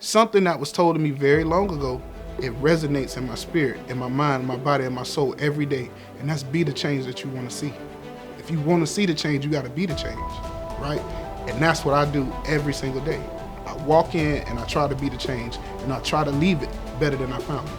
something that was told to me very long ago, it resonates in my spirit, in my mind, my body, and my soul every day. And that's be the change that you want to see. If you want to see the change, you got to be the change, right? And that's what I do every single day. I walk in and I try to be the change, and I try to leave it better than I found it.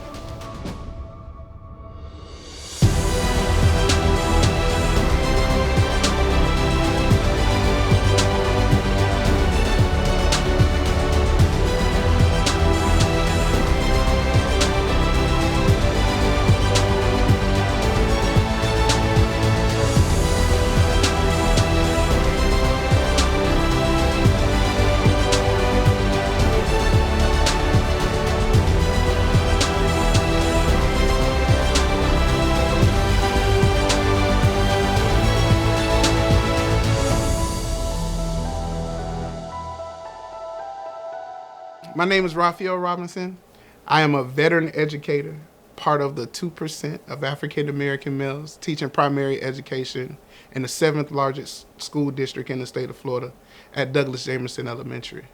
My name is Rafael Robinson. I am a veteran educator, part of the 2% of African American males teaching primary education in the 7th largest school district in the state of Florida at Douglas Jameson Elementary.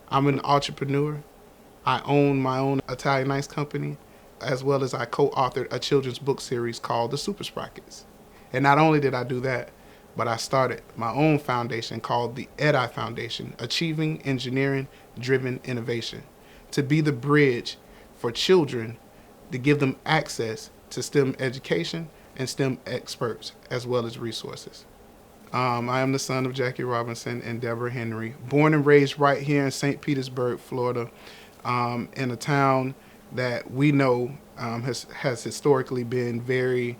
I'm an entrepreneur. I own my own Italian ice company, as well as I co-authored a children's book series called The Super Sprockets. And not only did I do that, but I started my own foundation called the EDI Foundation, Achieving Engineering Driven Innovation, to be the bridge for children to give them access to STEM education and STEM experts, as well as resources. I am the son of Jackie Robinson and Deborah Henry, born and raised right here in St. Petersburg, Florida, in a town that we know has historically been very,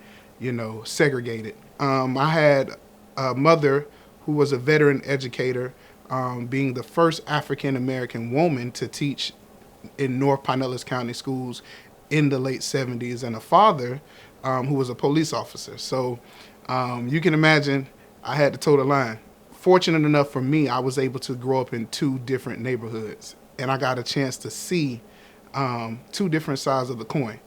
segregated. I had a mother who was a veteran educator, being the first African-American woman to teach in North Pinellas County schools in the late 70s, and a father who was a police officer. So you can imagine I had to toe the line. Fortunate enough for me, I was able to grow up in 2 different neighborhoods, and I got a chance to see 2 different sides of the coin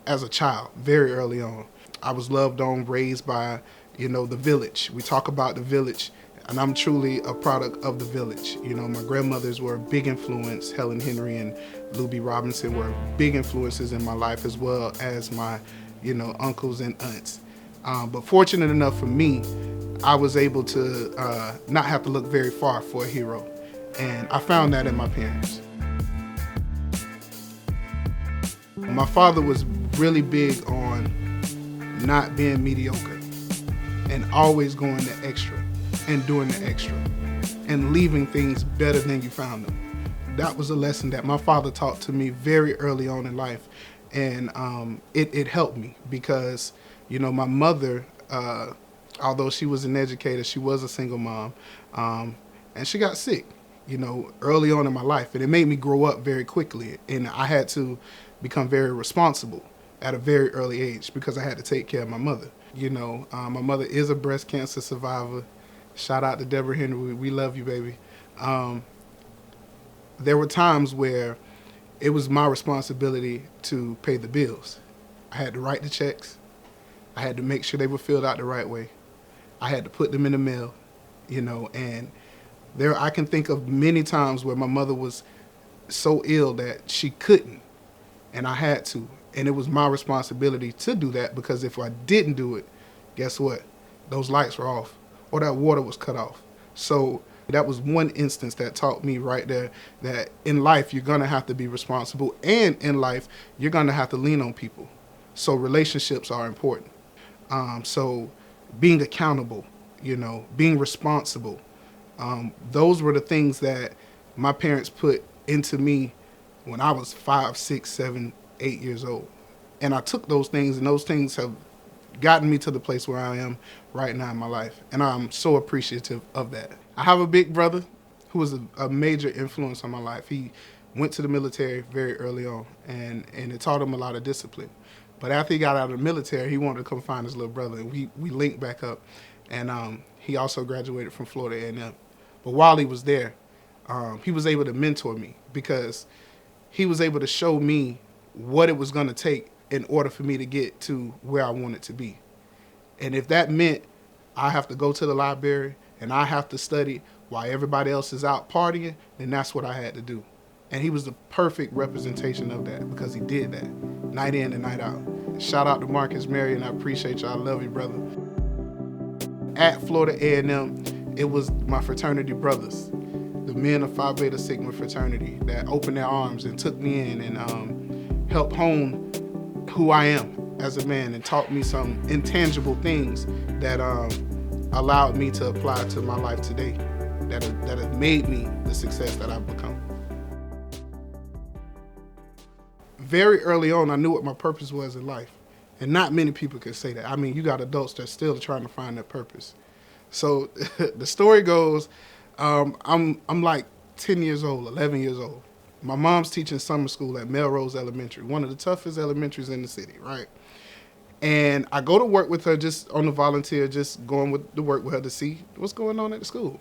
as a child very early on. I was loved on, raised by the village. We talk about the village, and I'm truly a product of the village. My grandmothers were a big influence. Helen Henry and Luby Robinson were big influences in my life, as well as my, uncles and aunts. But fortunate enough for me, I was able to not have to look very far for a hero. And I found that in my parents. My father was really big on not being mediocre, and always going the extra and doing the extra and leaving things better than you found them. That was a lesson that my father taught to me very early on in life. And it helped me because, my mother, although she was an educator, she was a single mom, and she got sick, early on in my life. And it made me grow up very quickly. And I had to become very responsible at a very early age because I had to take care of my mother. My mother is a breast cancer survivor. Shout out to Deborah Henry. We love you, baby. There were times where it was my responsibility to pay the bills. I had to write the checks. I had to make sure they were filled out the right way. I had to put them in the mail, and I can think of many times where my mother was so ill that she couldn't, and I had to. And it was my responsibility to do that, because if I didn't do it, guess what? Those lights were off or that water was cut off. So that was one instance that taught me right there that in life, you're going to have to be responsible. And in life, you're going to have to lean on people. So relationships are important. So being accountable, being responsible. Those were the things that my parents put into me when I was 5, 6, 7, 8 years old. And I took those things, and those things have gotten me to the place where I am right now in my life. And I'm so appreciative of that. I have a big brother who was a major influence on my life. He went to the military very early on, and it taught him a lot of discipline. But after he got out of the military, he wanted to come find his little brother, and we linked back up. And he also graduated from Florida A&M. But while he was there, he was able to mentor me, because he was able to show me what it was going to take in order for me to get to where I wanted to be. And if that meant I have to go to the library and I have to study while everybody else is out partying, then that's what I had to do. And he was the perfect representation of that because he did that night in and night out. Shout out to Marcus Marion. I appreciate you. I love you, brother. At Florida A&M, it was my fraternity brothers, the men of Phi Beta Sigma fraternity, that opened their arms and took me in and helped hone who I am as a man and taught me some intangible things that allowed me to apply to my life today, that have made me the success that I've become. Very early on, I knew what my purpose was in life. And not many people could say that. I mean, you got adults that are still trying to find their purpose. So the story goes, I'm like 10 years old, 11 years old. My mom's teaching summer school at Melrose Elementary, one of the toughest elementaries in the city, right? And I go to work with her just on the volunteer, just going to work with her to see what's going on at the school.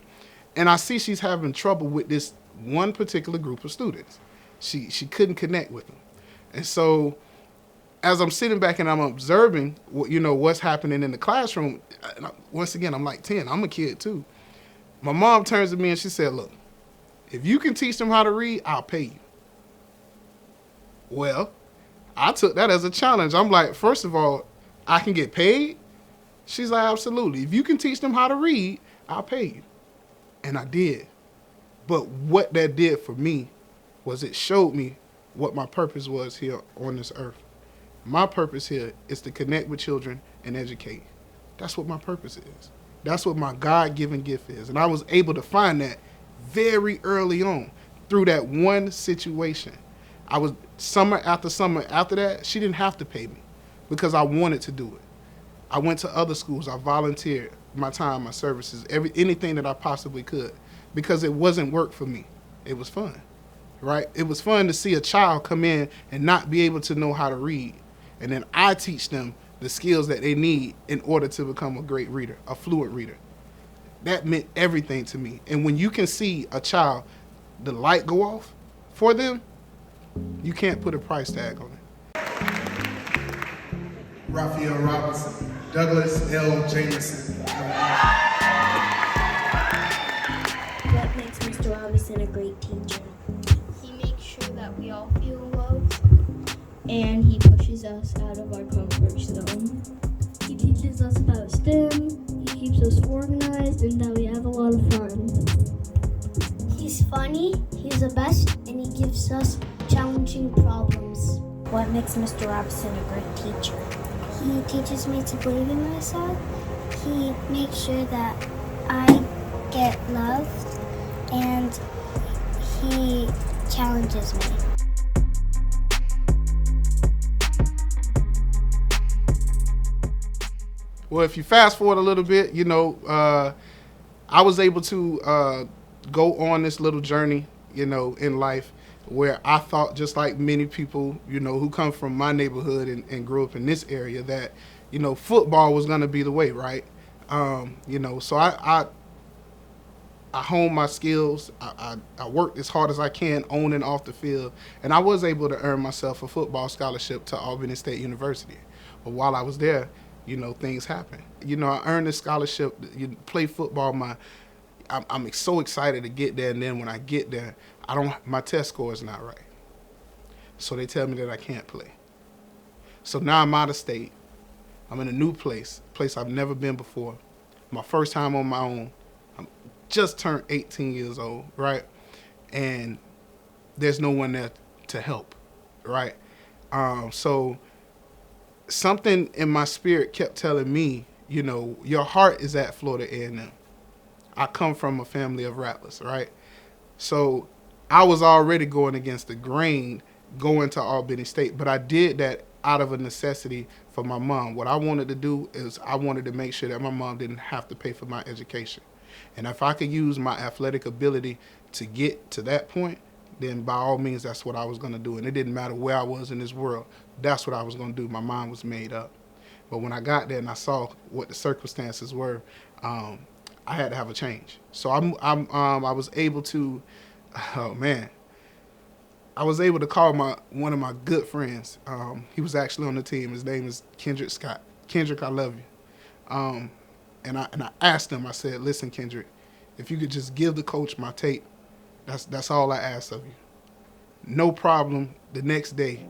And I see she's having trouble with this one particular group of students. She couldn't connect with them. And so as I'm sitting back and I'm observing, what's happening in the classroom, once again, I'm like 10. I'm a kid too. My mom turns to me and she said, look, if you can teach them how to read, I'll pay you. Well, I took that as a challenge. I'm like, first of all, I can get paid? She's like, absolutely. If you can teach them how to read, I'll pay you. And I did. But what that did for me was it showed me what my purpose was here on this earth. My purpose here is to connect with children and educate. That's what my purpose is. That's what my God-given gift is. And I was able to find that very early on through that one situation. I was summer after that, she didn't have to pay me because I wanted to do it. I went to other schools. I volunteered my time, my services, anything that I possibly could because it wasn't work for me. It was fun, right? It was fun to see a child come in and not be able to know how to read. And then I teach them the skills that they need in order to become a great reader, a fluent reader. That meant everything to me. And when you can see a child, the light go off for them, you can't put a price tag on it. Rafael Robinson, Douglas L. Jameson. What makes Mr. Robinson a great teacher? He makes sure that we all feel loved. And he pushes us out of our comfort zone. He teaches us about STEM, he keeps us organized, and that we have a lot of fun. He's funny, he's the best, and he gives us challenging problems. What makes Mr. Robinson a great teacher? He teaches me to believe in myself. He makes sure that I get loved, and he challenges me. Well, if you fast forward a little bit, I was able to go on this little journey, in life where I thought, just like many people, who come from my neighborhood and grew up in this area, that, football was going to be the way, right? So I honed my skills. I worked as hard as I can on and off the field, and I was able to earn myself a football scholarship to Albany State University. But while I was there, things happen. I earned this scholarship, play football. I'm so excited to get there, and then when I get there, my test score is not right. So they tell me that I can't play. So now I'm out of state. I'm in a new place I've never been before. My first time on my own. I'm just turned 18 years old, right? And there's no one there to help, right? So something in my spirit kept telling me, your heart is at Florida A&M. I come from a family of rattlers, right? So I was already going against the grain going to Albany State, but I did that out of a necessity for my mom. What I wanted to do is I wanted to make sure that my mom didn't have to pay for my education. And if I could use my athletic ability to get to that point, then by all means, that's what I was going to do. And it didn't matter where I was in this world. That's what I was going to do. My mind was made up. But when I got there and I saw what the circumstances were, I had to have a change. So I was able to, I was able to call one of my good friends. He was actually on the team. His name is Kendrick Scott. Kendrick, I love you. And I asked him. I said, listen, Kendrick, if you could just give the coach my tape, that's all I ask of you. No problem. The next day,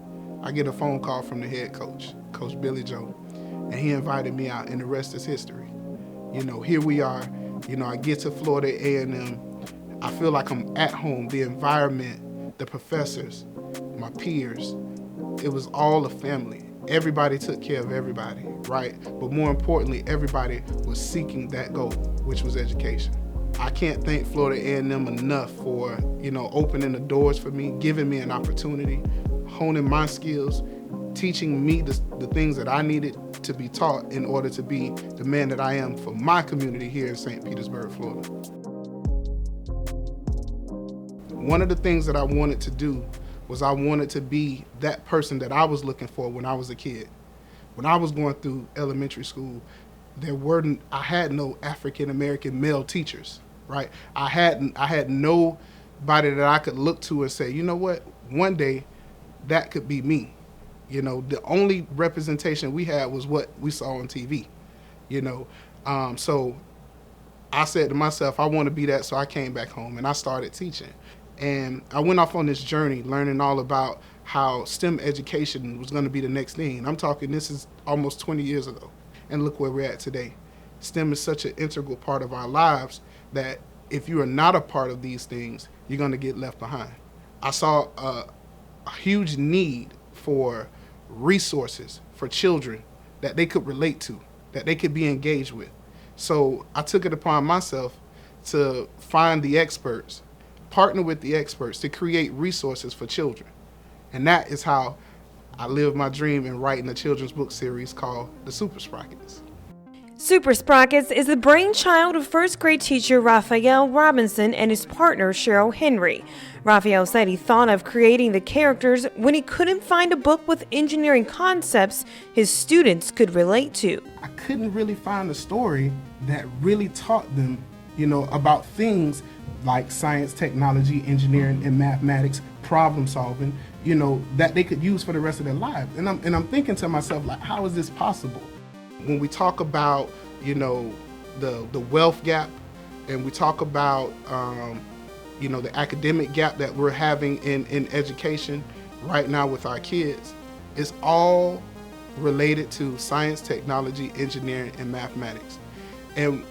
I get a phone call from the head coach, Coach Billy Joe, and he invited me out, and the rest is history. Here we are. I get to Florida A&M. I feel like I'm at home. The environment, the professors, my peers, it was all a family. Everybody took care of everybody, right? But more importantly, everybody was seeking that goal, which was education. I can't thank Florida A&M enough for, opening the doors for me, giving me an opportunity, honing my skills, teaching me the things that I needed to be taught in order to be the man that I am for my community here in St. Petersburg, Florida. One of the things that I wanted to do was I wanted to be that person that I was looking for when I was a kid. When I was going through elementary school, I had no African American male teachers, right? I had nobody that I could look to and say, you know what, one day that could be me. The only representation we had was what we saw on TV, so I said to myself, I want to be that, so I came back home and I started teaching. And I went off on this journey learning all about how STEM education was going to be the next thing. I'm talking, this is almost 20 years ago. And look where we're at today. STEM is such an integral part of our lives that if you are not a part of these things, you're going to get left behind. I saw a huge need for resources for children that they could relate to, that they could be engaged with. So I took it upon myself to find the experts, partner with the experts to create resources for children. And that is how I live my dream in writing a children's book series called The Super Sprockets. Super Sprockets is the brainchild of first grade teacher Rafael Robinson and his partner Cheryl Henry. Rafael said he thought of creating the characters when he couldn't find a book with engineering concepts his students could relate to. I couldn't really find a story that really taught them, about things like science, technology, engineering, and mathematics, problem solving, that they could use for the rest of their lives. And I'm thinking to myself, like, how is this possible? When we talk about, the wealth gap, and we talk about, the academic gap that we're having in education right now with our kids, it's all related to science, technology, engineering, and mathematics. And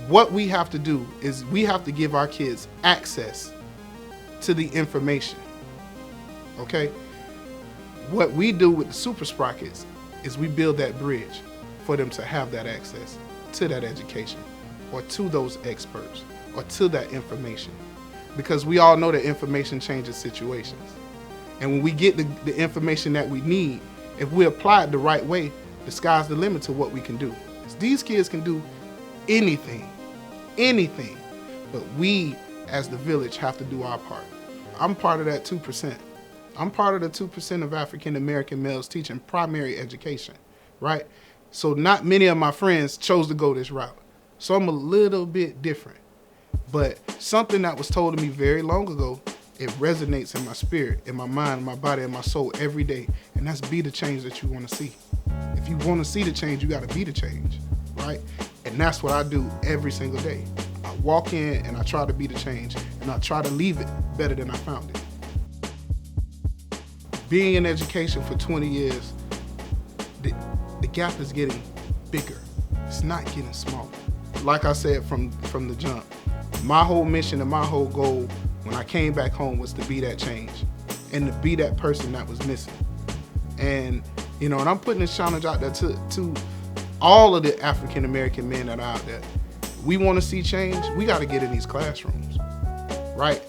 what we have to do is we have to give our kids access to the information, okay? What we do with the Super Sprockets is we build that bridge for them to have that access to that education or to those experts or to that information. Because we all know that information changes situations. And when we get the information that we need, if we apply it the right way, the sky's the limit to what we can do. These kids can do anything, but we as the village have to do our part. I'm part of that 2%. I'm part of the 2% of African American males teaching primary education, right? So not many of my friends chose to go this route. So I'm a little bit different. But something that was told to me very long ago, it resonates in my spirit, in my mind, my body, and my soul every day. And that's be the change that you want to see. If you want to see the change, you got to be the change, right? And that's what I do every single day. I walk in and I try to be the change, and I try to leave it better than I found it. Being in education for 20 years, the gap is getting bigger. It's not getting smaller. Like I said from the jump, my whole mission and my whole goal when I came back home was to be that change and to be that person that was missing. And, and I'm putting this challenge out there to all of the African American men that are out there. We want to see change, we got to get in these classrooms, right?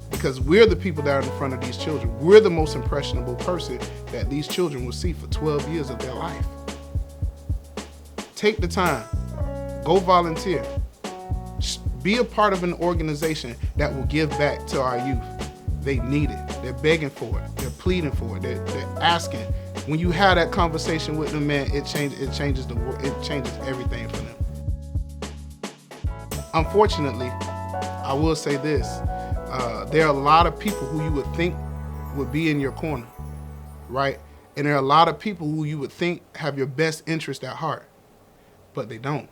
Because we're the people that are in front of these children. We're the most impressionable person that these children will see for 12 years of their life. Take the time, go volunteer, be a part of an organization that will give back to our youth. They need it, they're begging for it, they're pleading for it, they're asking. When you have that conversation with them, man, it changes everything for them. Unfortunately, I will say this, there are a lot of people who you would think would be in your corner, right? And there are a lot of people who you would think have your best interest at heart, but they don't.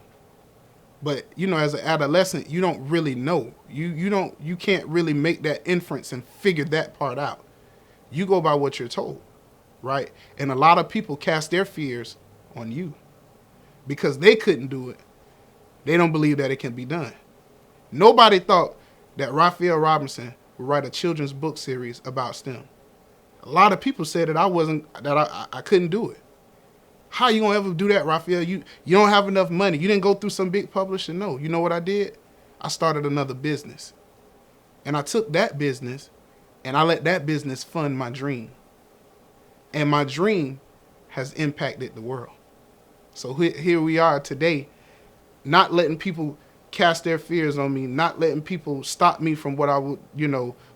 But, as an adolescent, you don't really know. You can't really make that inference and figure that part out. You go by what you're told, right? And a lot of people cast their fears on you because they couldn't do it. They don't believe that it can be done. Nobody thought that Rafael Robinson would write a children's book series about STEM. A lot of people said that I couldn't do it. How you gonna ever do that, Rafael? You don't have enough money. You didn't go through some big publisher. No. You know what I did? I started another business. And I took that business and I let that business fund my dream. And my dream has impacted the world. So here we are today, not letting people cast their fears on me, not letting people stop me from what I would,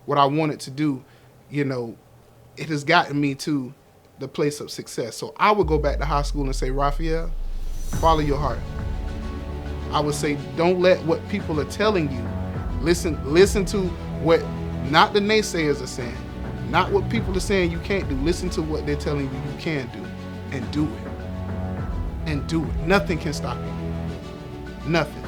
what I wanted to do. It has gotten me to the place of success. So I would go back to high school and say, Rafael, follow your heart. I would say, don't let what people are telling you. Listen to what not the naysayers are saying, not what people are saying you can't do. Listen to what they're telling you you can do, and do it. And do it. Nothing can stop you. Nothing.